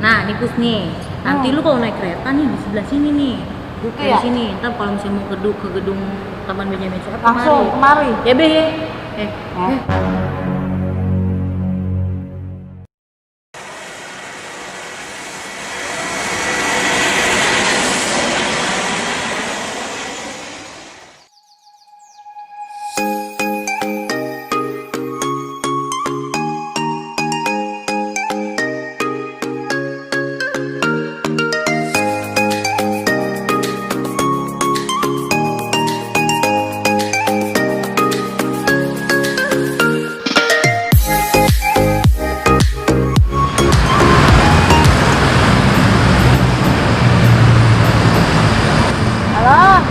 Nah, nih Pus nih. Nanti lu kalau naik kereta nih di sebelah sini nih. Gitu Di ya? sini. Ntar kalau misalnya mau ke gedung Taman Benjamin Sueb Langsung kemari. Ya be. Eh. Halo.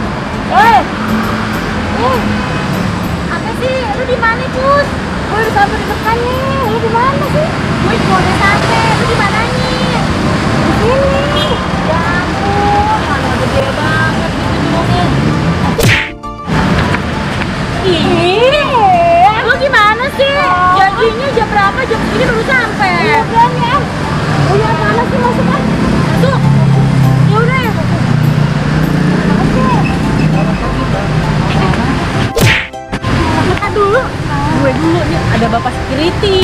Eh. Apa sih? Lu di mana, Pus? Gue udah sampai di depan nih. Lu di mana sih? Gue juga udah sampai. Lu di mananya? Di sini. Ya ampun, mana gede banget gitu gedungnya. Ih. Lu gimana sih? Janjinya jam berapa? Jam segini baru sampai. Iya kan ya. Oh ya mana sih masuk kan? Masuk. Ya udah. Makan dulu. Gue dulu nih. Ada bapak security.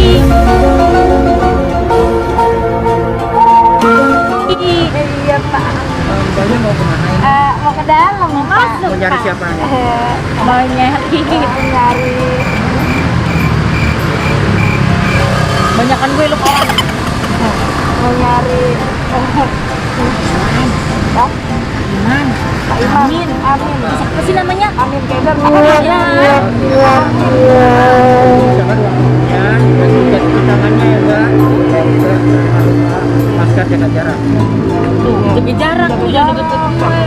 Iya Pak. Mbaknya mau kemana? Mau ke dalam mau masuk. Mau nyari siapa nih? Mau nyari. Nyari. Banyakan gue lu orang. Mau nyari. Pak Iman. Pak Iman. Amin. Amin. Siapa sih namanya? Amin Keder. Ya. Silakan uangnya, kasih cuci tangannya ya Mbak. Masker jaga jarak. Tuh, jaga jarak. Tuh, jangan deket-deket gue.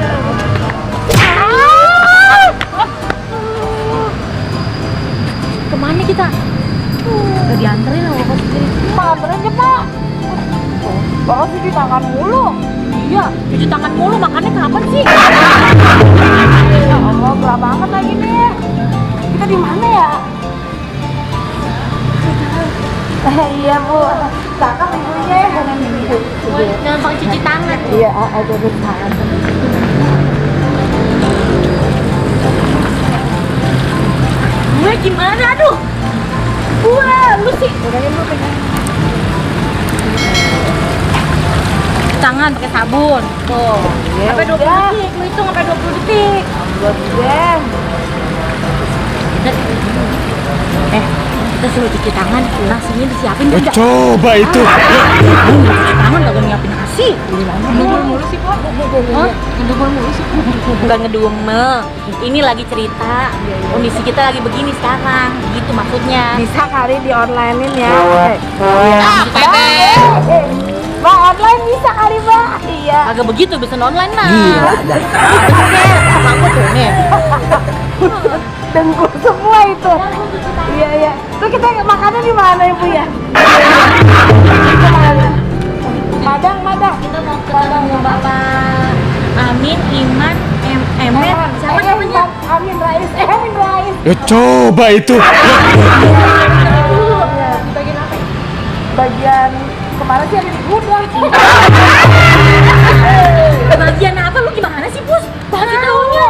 Kemana kita? Udah dianterin sama bapak security. Pak anterin aja Pak. Bapak cuci tangan mulu. Iya, cuci tangan mulu, makannya kapan sih? Ya Allah, gelap banget lagi nih. Kita di mana ya? Iya Bu, cakep ibunya ya. Jangan pakai cuci tangan. Iya, ada di tangan. Gue gimana? Aduh. Gue, lu sih. Tangan pakai sabun. Tuh. Ya Sampai 20 udah. detik, lu hitung sampai 20 detik. Buat Ben. Kita suruh cuci tangan, nasinya disiapin Ya, enggak? coba itu. Cuci tangan kagak nyiapin nasi. Ngedumel mulu sih Pak. Hah? Ngedumel mulu sih. Bukan ngedumel. Ini lagi cerita. Kondisi kita lagi begini sekarang. Gitu maksudnya. Bisa kali di onlinein ya. Pede. Bang online bisa kali Bang. Iya. Kagak begitu bisa online mah. Gila dah. Aku tuh nih. Dengkul semua itu. Iya iya. Terus kita makannya di mana Ibu ya? Madang, Madang. Kita mau ketemu Bapak Amin, Iman, Emet. Siapa namanya? Amin Rais. Amin Rais. Ya, coba itu. Di bagian apa? Bagian kemarin sih ada di gudang. Bagian apa lu gimana sih, Pus? Kasih taunya.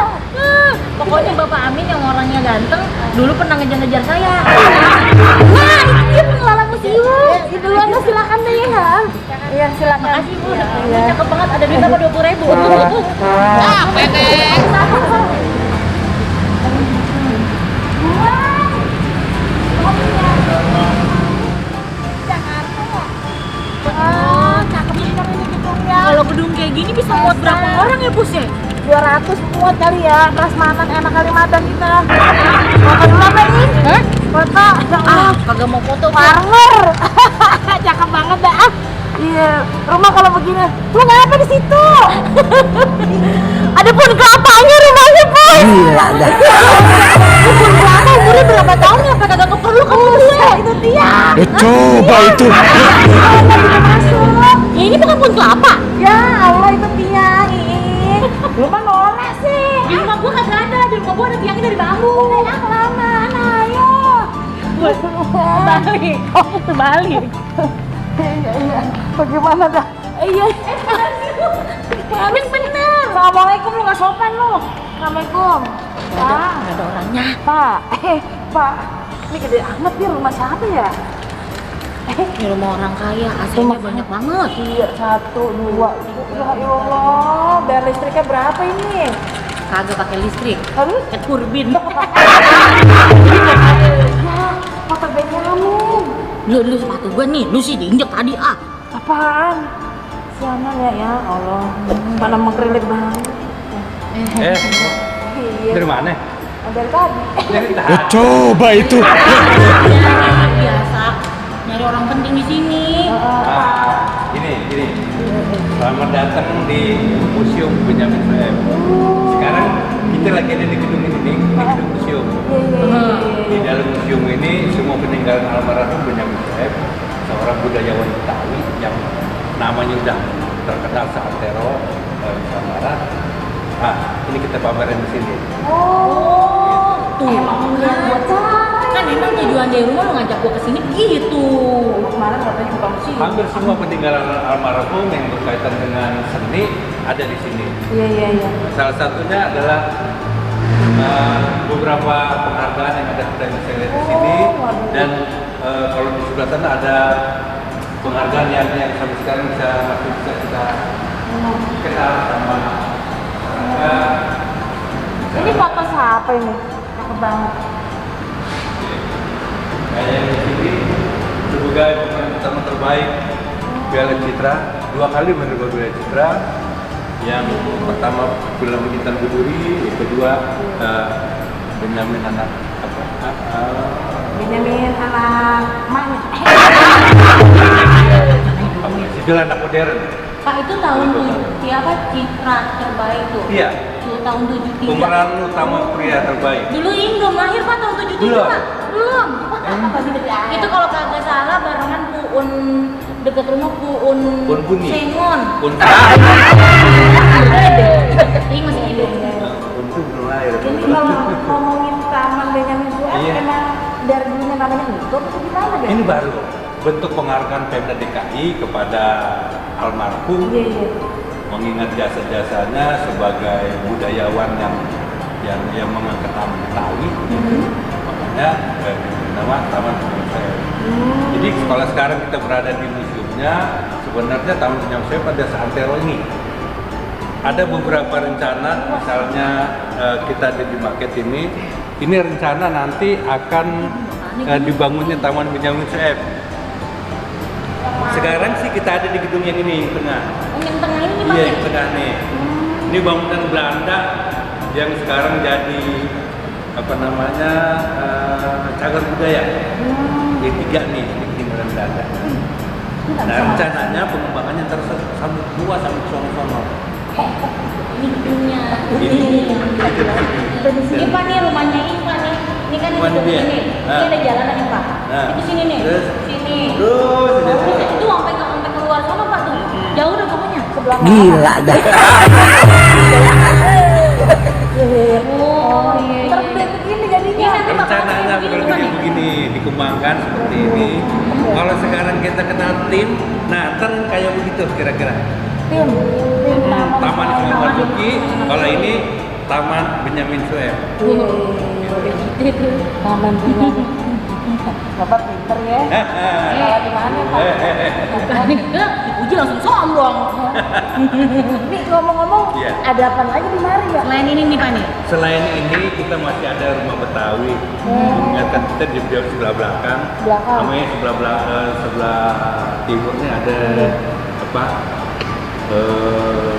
Pokoknya Bapak Amin yang orangnya ganteng dulu pernah ngejar-ngejar saya. Wah, itu dia pengelola museum. Itu Anda silakan deh ya. Iya silakan. Makasih, Bu. Ini cakep banget, ada duit apa 20.000. Ah, pede. Oh, cakep juga ini gedungnya. Kalau gedung kayak gini bisa muat berapa orang ya, Pus ya? 200 muat kali ya. Prasmanan enak kali madan kita. Foto dulu apa nih? Hah? Foto. Ah, kagak mau foto, Bu. Farmer. Cakep banget dah. Iya, rumah kalau begini. Lu ngapa di situ? Ada pohon kelapanya rumahnya, Bos. Gila dah. Pohon kelapa umurnya berapa tahun ya? Apa kagak perlu kamu gue? Itu dia. Ya, coba itu. Kita masuk. Ya, ini bukan pohon kelapa. Ya Allah itu dia. Ih. Lu mah norak sih. Di rumah gua kagak ada. Di rumah gua ada tiangnya dari bambu. Kayaknya kelamaan, ayo. Terbalik. Oh, terbalik. Iya, iya. Bagaimana dah? Iya. Amin bener. Assalamualaikum, lu nggak sopan lu. Assalamualaikum. Pak. Nggak ada orangnya. Pak. Pak. Ini gede amat nih, rumah siapa ya? Ini rumah orang kaya, AC-nya banyak banget. Iya, 1, 2. Ya Allah, bayar listriknya berapa ini? Kagak pakai listrik. Terus? Kayak turbin. Ya, motor Benyamin. Lu sepatu gua nih, lu sih diinjek tadi ah. Apaan? Sianan ya Allah. Mana mengkrilik banget. Iya. Dari mana? Dari tadi. Dari Ya, tadi. coba itu. Biasa nyari orang penting di sini. Ini. Selamat datang di Museum Benyamin Sueb. Sekarang kita lagi ada di gedung ini, di gedung museum. Di dalam museum ini semua peninggalan almarhum Benyamin Sueb, seorang budayawan Betawi yang namanya udah terkenal seantero Nusantara. Ini kita pamerin di sini. Tuh. Kan emang tujuan dari rumah lu ngajak gua kesini gitu. Kemarin katanya bukan sih. Hampir semua peninggalan almarhum yang berkaitan dengan seni ada di sini. Iya. Salah satunya adalah beberapa penghargaan yang ada kita bisa lihat di sini, dan kalau di sebelah sana ada penghargaan yang sampai sekarang masih bisa kita kenal sama masyarakat. Ini foto siapa ini? Cakep banget. Kayak di sini sebagai pemain utama terbaik Piala Citra, 2 kali menerima Piala Citra. Yang pertama film Intan Biduri, yang kedua Benyamin anak apa? Benyamin anak mana? Judul anak modern. Pak itu tahun siapa Citra terbaik tuh? Iya. Tuh, tahun 73. Pemeran utama pria terbaik. Dulu Indom lahir Pak tahun 73. Belum. Belum. Itu kalau kagak salah barengan Puun deket rumah Puun Buni. Sengon. Untuk Ini masih hidup. belum lahir. Ini kalau ngomongin Taman Benyamin Sueb, Iya. emang dari dulunya namanya itu atau gimana deh? Ini baru bentuk penghargaan Pemda DKI kepada almarhum, Iya. mengingat jasa-jasanya sebagai budayawan yang mengangkat nama Betawi. Makanya nama Taman Benyamin Sueb. Jadi kalau sekarang kita berada di museumnya, sebenarnya Taman Benyamin Sueb pada seantero ini. Ada beberapa rencana, misalnya kita ada di market ini rencana nanti akan dibangunnya Taman Benyamin Sueb. Sekarang sih kita ada di gedung yang ini, yang tengah. Yang tengah ini gimana? Iya, yang tengah nih. Ini bangunan Belanda yang sekarang jadi apa namanya cagar budaya. Yang 3 nih, ini peninggalan Belanda. Nah, rencananya pengembangannya ntar sampai 2 sampai sono-sono. Ini gedungnya. Ini Pak nih rumahnya Ipa nih. Ini kan di Rumah gedung dia. ini. Ini ada jalanan nih Pak. Nah. Itu sini nih. Terus? Sini. Terus Itu sampai keluar sana Pak tuh. Jauh udah pokoknya. Sebelah Gila dah. Oh iya. Tergede begini jadinya. Ini nanti bakal rencananya kalau begini dikembangkan seperti ini. Kalau sekarang kita kenal tim, nah ntar kayak begitu kira-kira. Tim Taman Ismail Marzuki, kalau ini Taman Benyamin Sueb. Taman Benyamin. Bapak pinter ya. Kalau di mana Pak? Dipuji langsung sombong. Nih ngomong-ngomong, Iya. ada apa lagi di mari ya? Selain ini nih Pak nih. Selain ini kita masih ada rumah Betawi. Ingatkan kita di sebelah belakang. Namanya sebelah timurnya ada apa?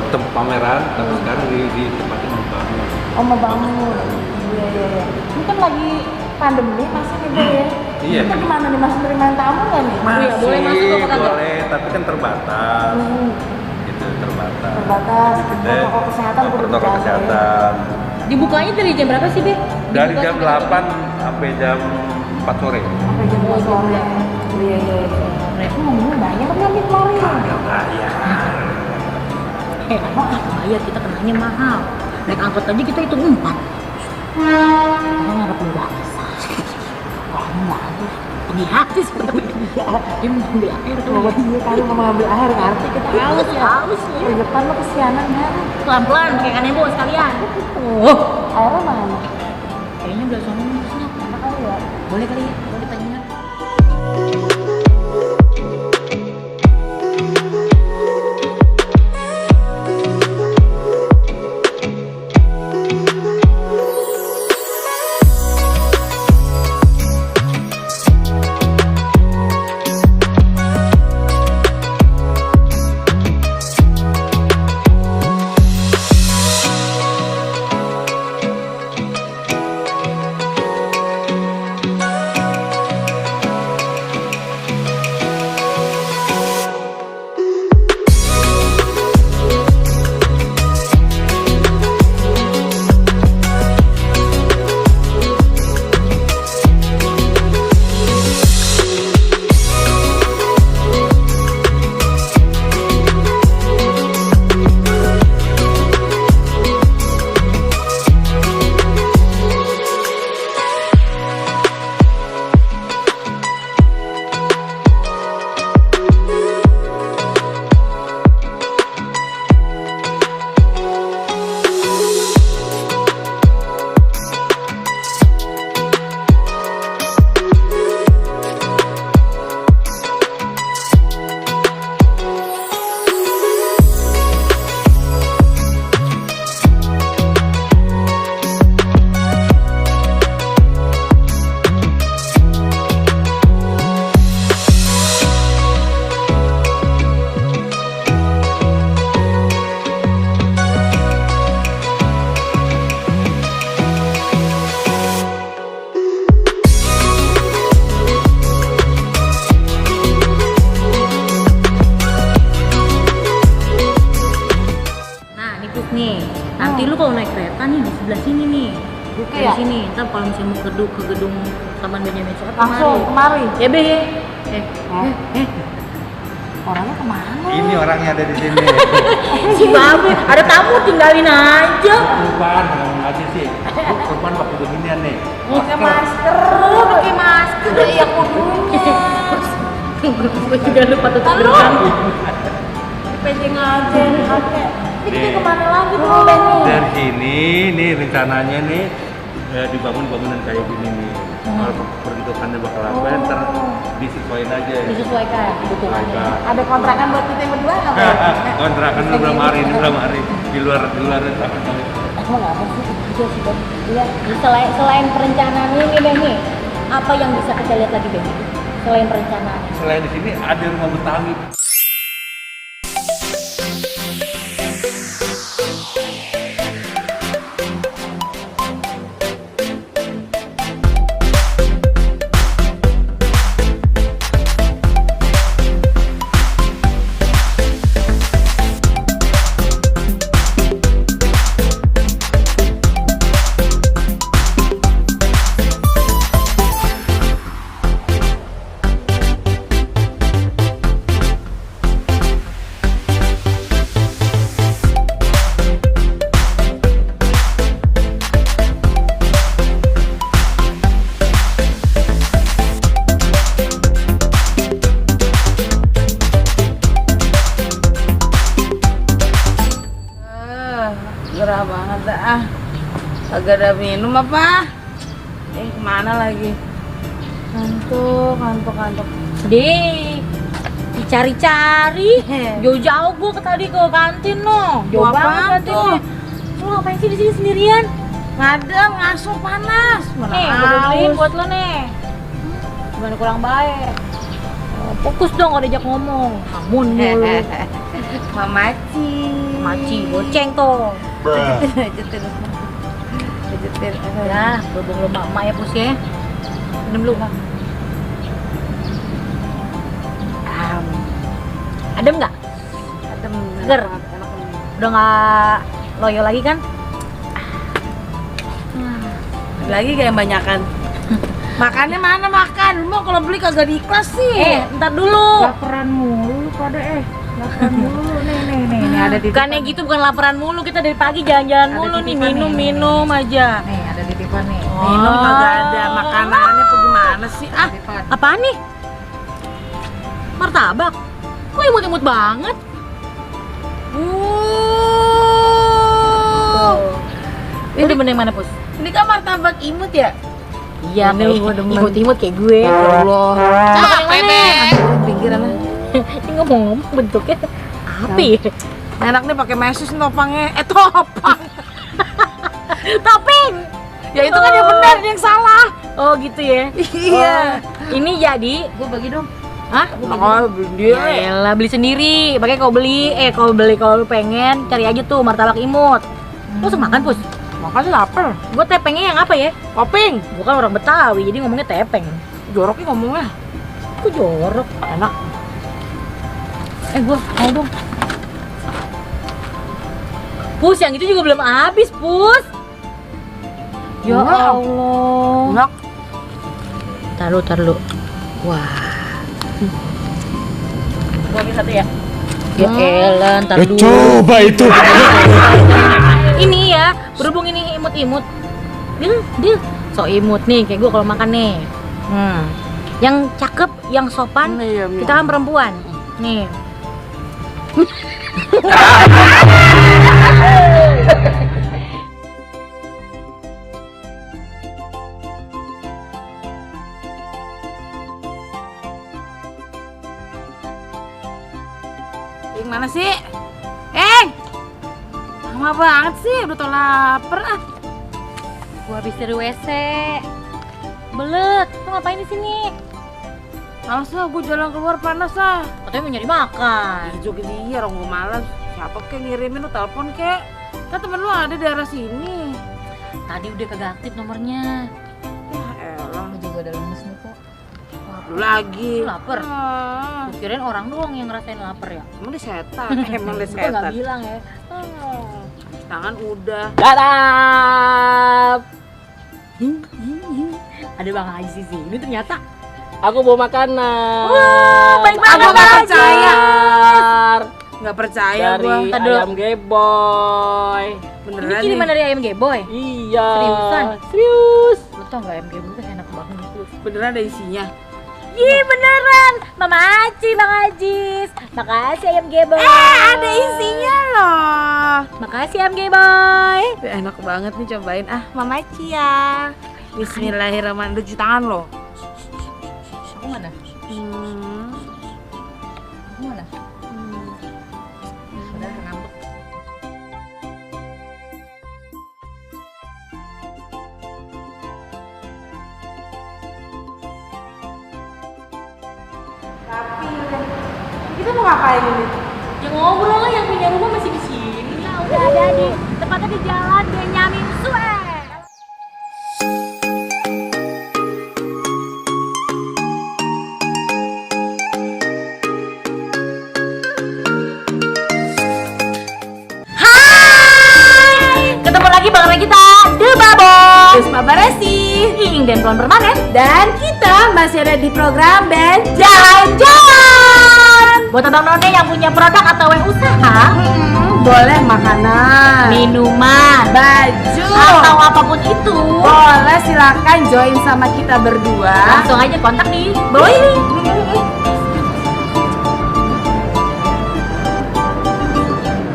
Tempat pameran, tapi sekarang di tempatnya membangun. Oh mau bangun. Iya. Ini kan lagi pandemi masih nih Bu ya. Iya. Kita gimana nih, masih terima tamu nggak nih? Masih boleh masuk apa kagak? boleh, tapi kan terbatas. Gitu, terbatas. Terbatas. Gede. Protokol kesehatan kudu Protokol dijaga ya. kesehatan. Dibukanya dari jam berapa sih, Be? Dari Dibuka jam sampai 8 sampai jam 4 sore. Sampai jam 2 sore. Iya. Ini ngomongnya banyak kan nih kemarin. Kagak bayar. Emang bayar kita kenanya mahal. Naik angkot aja kita hitung 4. Kita ngarep udah. Banyak. pergi habis. Dia mau ambil air tuh. Iya kali mau ngambil air ngerti kita haus ya. Haus ya. Di depan lo kesianan ya. Pelan-pelan pakai kanebo sekalian. Oh, airnya mana? Kayaknya udah sono sini. Mana kali ya? Boleh kali ya, boleh tanya. Nanti lu kalau naik kereta nih di sebelah sini nih. Gitu Dari ya? sini. Ntar kalau misalnya mau ke gedung Taman Benyamin Sueb Langsung kemari. Ya be ya. Orangnya kemana? Ini orangnya ada di sini. Si Babe, ada tamu tinggalin aja. Lupaan ngomong aja sih. Lupaan pakai beginian nih. Pakai masker. Pakai masker. Udah iya kudunya. Gue juga lupa tutup gerbang. Pejeng aja pakai. Ini kita Nih. kemana lagi tuh Benny? Dari sini nih rencananya nih dibangun bangunan kayak gini nih. Kalau peruntukannya bakal apa ntar disesuaikan aja. Disesuaikan kebutuhannya. Disesuaikan. Ada kontrakan buat kita berdua nggak? Bang? Kontrakan lu berapa hari, ini berapa hari di luar Emang apa sih? Iya sih Bang. Iya. Selain perencanaan ini Benny, apa yang bisa kita lihat lagi Benny? Selain perencanaan. Selain di sini ada rumah Betawi. Gerah banget dah. Kagak ada minum apa? Kemana lagi? Kantuk. Dek, dicari-cari. Jauh-jauh gue tadi ke kantin no. Jauh Apaan banget tuh? kantinnya. Lu ngapain sih di sini sendirian? Ngadem, ngasuh panas. Mana Nih, gue udah beliin haus. buat lo nih. Gimana kurang baik? Fokus dong kalau diajak ngomong. Amun mulu. Mamaci. Maci, goceng tuh. Jetir. Ya, berhubung lo mak ya Pus ya. Minum lu. Adem nggak? Adem. Seger. Enak. Udah nggak loyo lagi kan? Lagi kayak banyakan. Makannya mana makan? Lu mau kalau beli kagak di kelas sih. Ntar dulu. Laparan mulu pada laparan mulu nih ada di Bukannya gitu, bukan laparan mulu, kita dari pagi jalan-jalan Ada mulu nih, titipan minum aja. nih ada titipan nih. Oh. Minum kagak ada makanannya apa gimana Mana sih? Ah, Apaan nih? Martabak. Kok imut-imut banget? Ini demen yang mana, Pus? ini kan martabak imut ya? Iya, Ini gua demen. imut-imut kayak gue. Ya Allah. Capek deh. Pinggiran lah. Ini ngomong-ngomong bentuknya apa ya? Enak nih pakai mesis topangnya. Topang. Topping. Ya itu kan yang benar, yang salah. Oh gitu ya? Iya. Oh, ini jadi, gue bagi dong. Hah? Oh, dia. Ya elah, beli sendiri. Makanya kalau lu pengen cari aja tuh martabak imut. Pus makan, Pus. Makanya lapar. Gue tepengnya yang apa ya? Koping. Gue kan orang Betawi, jadi ngomongnya tepeng. Joroknya ngomongnya. Kok jorok? Enak. Gue mau dong. Pus, yang itu juga belum habis, Pus. Ya Enak. Allah. Enak. Tar lu. Wah. Gua ambil satu ya. Ya elah, ntar dulu. Coba itu. Ini ya, berhubung ini imut-imut. Dia so imut nih, kayak gue kalau makan nih. Yang cakep, yang sopan, Iya, iya. kita kan perempuan. Nih. Yang mana sih? Lama banget sih, udah tau lapar ah. Gua habis dari WC. Belet, lu ngapain di sini? Males lah, gue jalan keluar panas ah. Katanya mau nyari makan. Ih, juga dia, orang gue malas. Siapa kek ngirimin lu, telepon kek. Kan temen lu ada daerah sini. Tadi udah kagak aktif nomornya. Ya elah, Aku juga udah lemes nih kok. lu lagi. Lu lapar? Ah, Gua kirain orang doang yang ngerasain lapar ya. emang dia setan, emang dia Gua nggak setan. bilang ya. Tangan udah. Dadap. Ada Bang Haji sih. Ini ternyata Aku bawa makanan. Wah, baik banget, Aku nggak Bang percaya. Dar, Nggak percaya dari gua. Ntar dulu. ayam geboy. ini Beneran kiriman nih. dari ayam Geboy. Iya. Seriusan? Serius. Lu tau gak ayam Geboy kan enak banget gitu. Beneran ada isinya. Ih beneran. Mama Aci, Bang Ajis. Makasih ayam Geboy. Ada isinya loh. Makasih ayam Geboy. Enak banget nih, cobain ah, Mama Cia. Bismillahirrahmanirrahim. Cuci tangan loh. Aku mana? Hmm. Aku mana? Udah ngambek. Tapi kita mau ngapain ini? Ya ngobrol lah, yang punya rumah masih di sini. Ya udah ada di tepatnya di jalan Benyamin Sueb. Hai, ketemu lagi bareng kita The Babon, Terus Baresi. Iing dan Tuan Permanen. Dan kita masih ada di program band Jalan-jalan. Buat abang none yang punya produk atau yang usaha, boleh makanan, minuman, baju, atau apapun itu, boleh silakan join sama kita berdua. langsung aja kontak di bawah ini.